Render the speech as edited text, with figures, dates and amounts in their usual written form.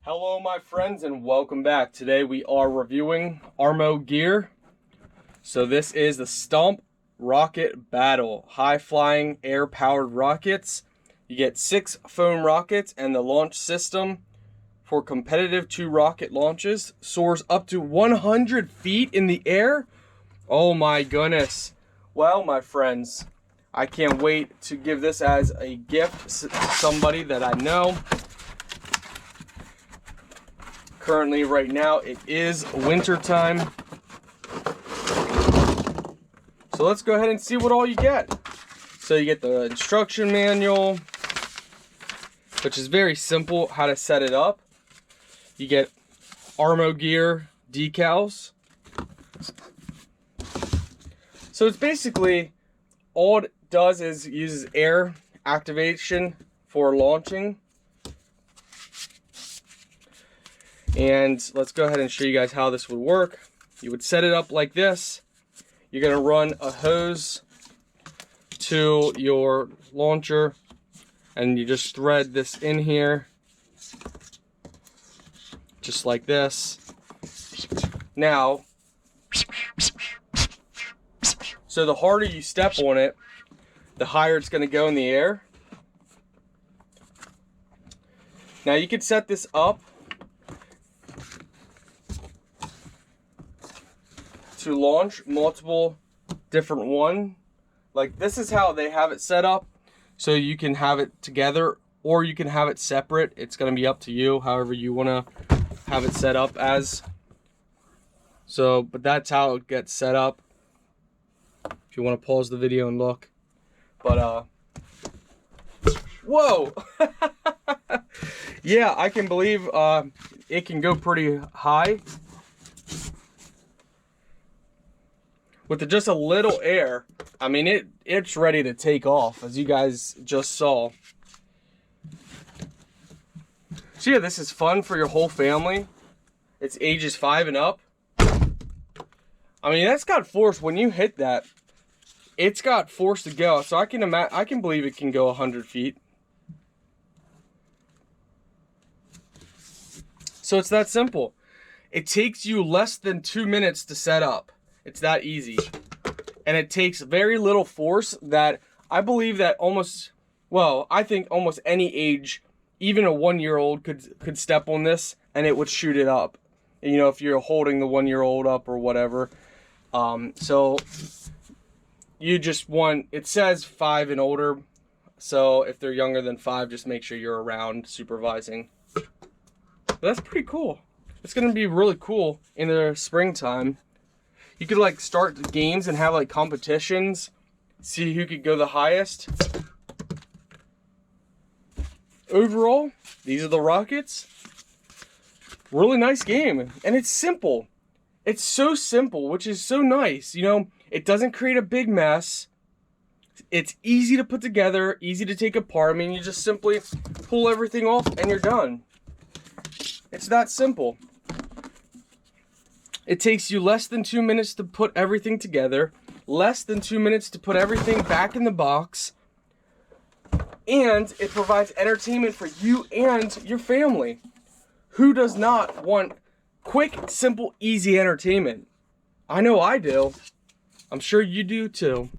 Hello my friends and welcome back. Today we are reviewing ArmoGear. So this is the Stomp Rocket Battle. High flying air powered rockets. You get 6 foam rockets and the launch system for competitive 2 rocket launches. Soars up to 100 feet in the air. Oh my goodness. Well my friends, I can't wait to give this as a gift to somebody that I know. Currently, right now, it is winter time. So let's go ahead and see what all you get. So you get the instruction manual, which is very simple how to set it up. You get ArmoGear decals. So it's basically, all it does is uses air activation for launching. And let's go ahead and show you guys how this would work. You would set it up like this. You're going to run a hose to your launcher and you just thread this in here just like this. Now, so the harder you step on it, the higher it's going to go in the air. Now you could set this up to launch multiple different one. Like this is how they have it set up. So you can have it together or you can have it separate. It's going to be up to you, however you want to have it set up as. So, but that's how it gets set up. If you want to pause the video and look. But, whoa! Yeah, I can believe it can go pretty high. With just a little air, I mean, it's ready to take off, as you guys just saw. So yeah, this is fun for your whole family. It's ages 5 and up. I mean, that's got force. When you hit that, it's got force to go. So I can believe it can go 100 feet. So it's that simple. It takes you less than 2 minutes to set up. It's that easy. And it takes very little force that I believe that I think almost any age, even a 1-year-old could step on this and it would shoot it up. You know, if you're holding the 1-year-old up or whatever. So you just want, it says 5 and older. So if they're younger than 5, just make sure you're around supervising. But that's pretty cool. It's going to be really cool in the springtime. You could like start the games and have like competitions, see who could go the highest. Overall, these are the rockets. Really nice game, and it's simple. It's so simple, which is so nice. You know, it doesn't create a big mess. It's easy to put together, easy to take apart. I mean, you just simply pull everything off and you're done. It's that simple. It takes you less than 2 minutes to put everything together, less than 2 minutes to put everything back in the box, and it provides entertainment for you and your family. Who does not want quick, simple, easy entertainment? I know I do. I'm sure you do too.